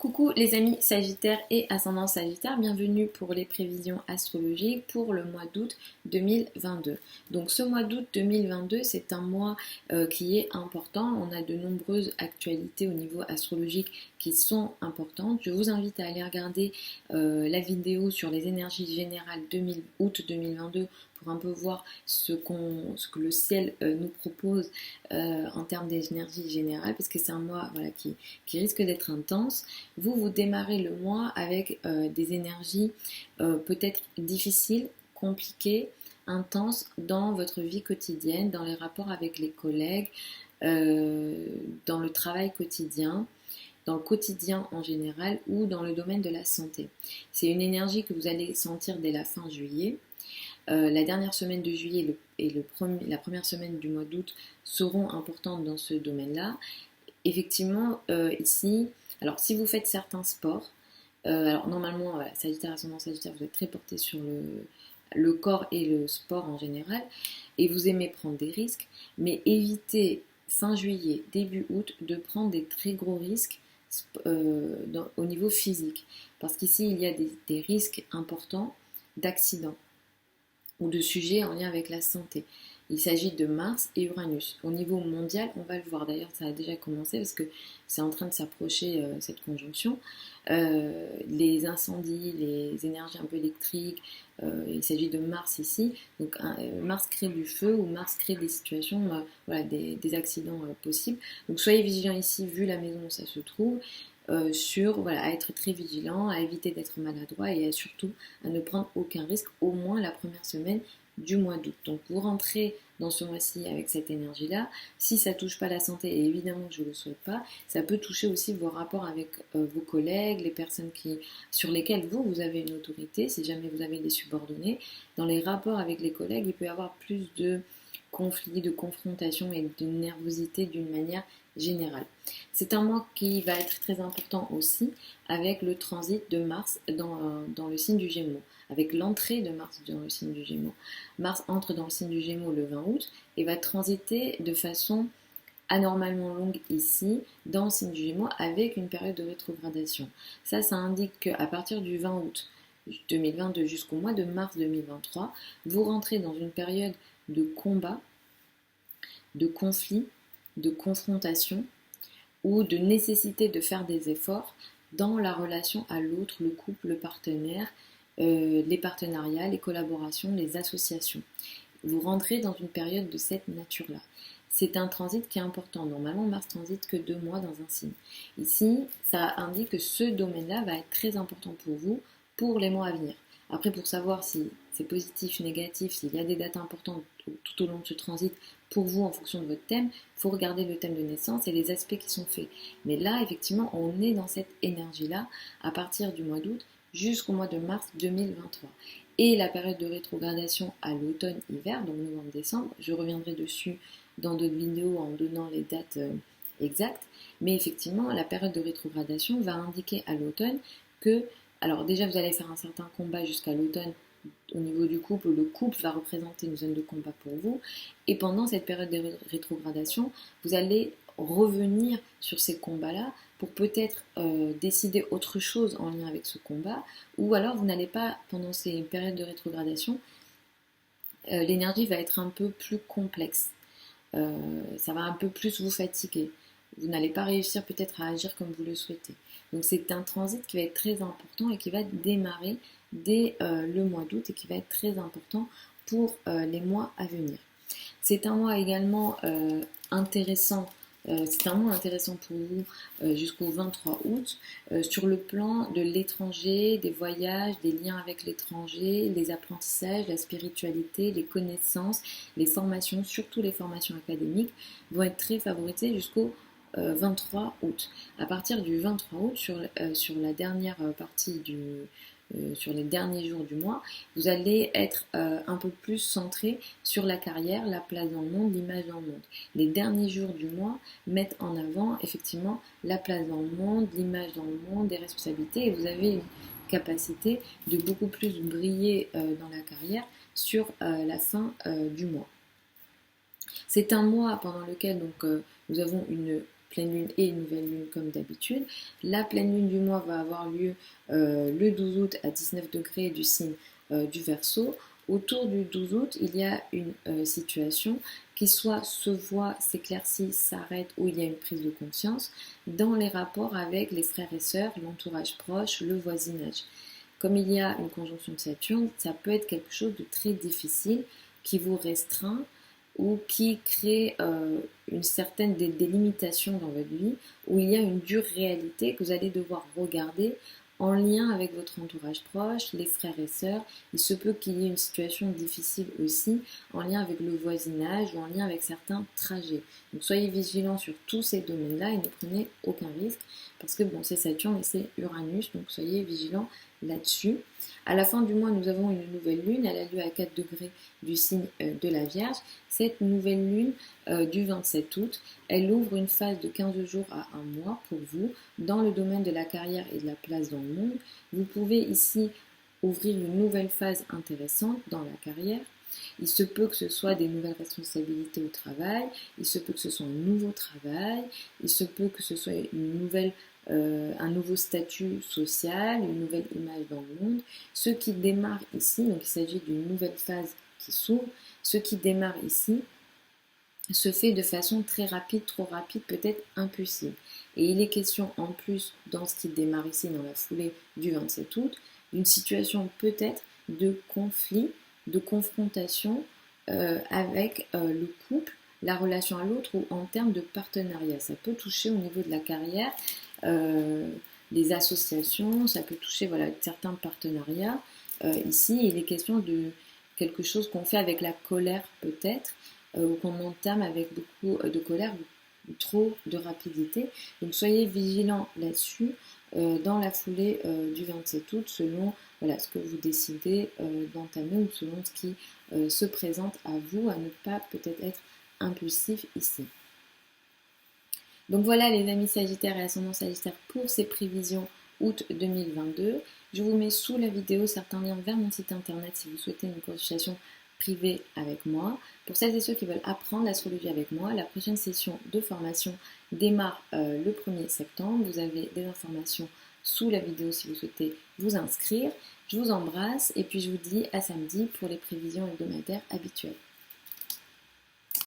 Coucou les amis Sagittaires et ascendant Sagittaire, bienvenue pour les prévisions astrologiques pour le mois d'août 2022. Donc ce mois d'août 2022, c'est un mois qui est important. On a de nombreuses actualités au niveau astrologique qui sont importantes. Je vous invite à aller regarder la vidéo sur les énergies générales août 2022 pour un peu voir ce que le ciel nous propose en termes d'énergie générale, parce que c'est un mois qui risque d'être intense. Vous démarrez le mois avec des énergies peut-être difficiles, compliquées, intenses dans votre vie quotidienne, dans les rapports avec les collègues, dans le travail quotidien, dans le quotidien en général ou dans le domaine de la santé. C'est une énergie que vous allez sentir dès la fin juillet. La dernière semaine de juillet et la première semaine du mois d'août seront importantes dans ce domaine-là. Effectivement, ici, alors si vous faites certains sports, alors normalement, voilà, Sagittaire, ascendant Sagittaire, vous êtes très porté sur le corps et le sport en général, et vous aimez prendre des risques, mais évitez fin juillet, début août, de prendre des très gros risques au niveau physique, parce qu'ici, il y a des risques importants d'accidents ou de sujets en lien avec la santé. Il s'agit de Mars et Uranus. Au niveau mondial, on va le voir. D'ailleurs, ça a déjà commencé parce que c'est en train de s'approcher cette conjonction. Les incendies, les énergies un peu électriques, il s'agit de Mars ici. Donc Mars crée du feu ou Mars crée des situations, des accidents possibles. Donc soyez vigilants ici, vu la maison où ça se trouve. À être très vigilant, à éviter d'être maladroit et surtout à ne prendre aucun risque, au moins la première semaine du mois d'août. Donc vous rentrez dans ce mois-ci avec cette énergie-là. Si ça ne touche pas la santé, et évidemment que je ne le souhaite pas, ça peut toucher aussi vos rapports avec vos collègues, les personnes sur lesquelles vous avez une autorité, si jamais vous avez des subordonnés. Dans les rapports avec les collègues, il peut y avoir plus de conflits, de confrontations et de nervosité d'une manière générale. C'est un mois qui va être très important aussi avec le transit de Mars dans le signe du Gémeaux, avec l'entrée de Mars dans le signe du Gémeaux. Mars entre dans le signe du Gémeaux le 20 août et va transiter de façon anormalement longue ici dans le signe du Gémeaux avec une période de rétrogradation. Ça indique qu'à partir du 20 août 2022 jusqu'au mois de mars 2023, vous rentrez dans une période de combat, de conflit, de confrontation ou de nécessité de faire des efforts dans la relation à l'autre, le couple, le partenaire, les partenariats, les collaborations, les associations. Vous rentrez dans une période de cette nature-là. C'est un transit qui est important. Normalement, Mars transite que 2 mois dans un signe. Ici, ça indique que ce domaine-là va être très important pour vous pour les mois à venir. Après, pour savoir si c'est positif, négatif, s'il y a des dates importantes tout au long de ce transit pour vous en fonction de votre thème, il faut regarder le thème de naissance et les aspects qui sont faits. Mais là, effectivement, on est dans cette énergie-là à partir du mois d'août jusqu'au mois de mars 2023. Et la période de rétrogradation à l'automne-hiver, donc novembre-décembre, je reviendrai dessus dans d'autres vidéos en donnant les dates exactes. Mais effectivement, la période de rétrogradation va indiquer à l'automne que, alors déjà vous allez faire un certain combat jusqu'à l'automne au niveau du couple, le couple va représenter une zone de combat pour vous. Et pendant cette période de rétrogradation, vous allez revenir sur ces combats-là pour peut-être décider autre chose en lien avec ce combat, ou alors vous n'allez pas, pendant ces périodes de rétrogradation, l'énergie va être un peu plus complexe. Ça va un peu plus vous fatiguer. Vous n'allez pas réussir peut-être à agir comme vous le souhaitez. Donc c'est un transit qui va être très important et qui va démarrer dès le mois d'août et qui va être très important pour les mois à venir. C'est un mois également intéressant. C'est un mois intéressant pour vous jusqu'au 23 août sur le plan de l'étranger, des voyages, des liens avec l'étranger, les apprentissages, la spiritualité, les connaissances, les formations, surtout les formations académiques, vont être très favorisées jusqu'au 23 août. À partir du 23 août, sur la dernière partie sur les derniers jours du mois, vous allez être un peu plus centré sur la carrière, la place dans le monde, l'image dans le monde. Les derniers jours du mois mettent en avant effectivement la place dans le monde, l'image dans le monde, des responsabilités, et vous avez une capacité de beaucoup plus briller dans la carrière sur la fin du mois. C'est un mois pendant lequel nous avons une pleine lune et une nouvelle lune comme d'habitude. La pleine lune du mois va avoir lieu le 12 août à 19 degrés du signe du Verseau. Autour du 12 août, il y a une situation qui soit se voit, s'éclaircit, s'arrête, ou il y a une prise de conscience dans les rapports avec les frères et sœurs, l'entourage proche, le voisinage. Comme il y a une conjonction de Saturne, ça peut être quelque chose de très difficile qui vous restreint ou qui crée une certaine des limitations dans votre vie, où il y a une dure réalité que vous allez devoir regarder en lien avec votre entourage proche, les frères et sœurs. Il se peut qu'il y ait une situation difficile aussi en lien avec le voisinage ou en lien avec certains trajets. Donc soyez vigilants sur tous ces domaines-là et ne prenez aucun risque parce que bon, c'est Saturne et c'est Uranus, donc soyez vigilants là-dessus. À la fin du mois, nous avons une nouvelle lune, elle a lieu à 4 degrés du signe de la Vierge. Cette nouvelle lune du 27 août, elle ouvre une phase de 15 jours à un mois pour vous dans le domaine de la carrière et de la place dans le monde. Vous pouvez ici ouvrir une nouvelle phase intéressante dans la carrière. Il se peut que ce soit des nouvelles responsabilités au travail, il se peut que ce soit un nouveau travail, il se peut que ce soit un nouveau statut social, une nouvelle image dans le monde. Ce qui démarre ici, donc il s'agit d'une nouvelle phase qui s'ouvre, ce qui démarre ici se fait de façon très rapide, trop rapide, peut-être impulsive. Et il est question en plus, dans ce qui démarre ici dans la foulée du 27 août, d'une situation peut-être de conflit, de confrontation avec le couple, la relation à l'autre ou en termes de partenariat. Ça peut toucher au niveau de la carrière, les associations, ça peut toucher voilà, certains partenariats. Ici, il est question de quelque chose qu'on fait avec la colère peut-être, ou qu'on entame avec beaucoup de colère ou trop de rapidité. Donc soyez vigilants là-dessus dans la foulée du 27 août selon voilà, ce que vous décidez d'entamer ou selon ce qui se présente à vous, à ne pas peut-être être impulsif ici. Donc voilà les amis Sagittaires et ascendant Sagittaire pour ces prévisions août 2022. Je vous mets sous la vidéo certains liens vers mon site internet si vous souhaitez une consultation privée avec moi. Pour celles et ceux qui veulent apprendre l'astrologie avec moi, la prochaine session de formation démarre le 1er septembre. Vous avez des informations sous la vidéo si vous souhaitez vous inscrire. Je vous embrasse et puis je vous dis à samedi pour les prévisions hebdomadaires habituelles.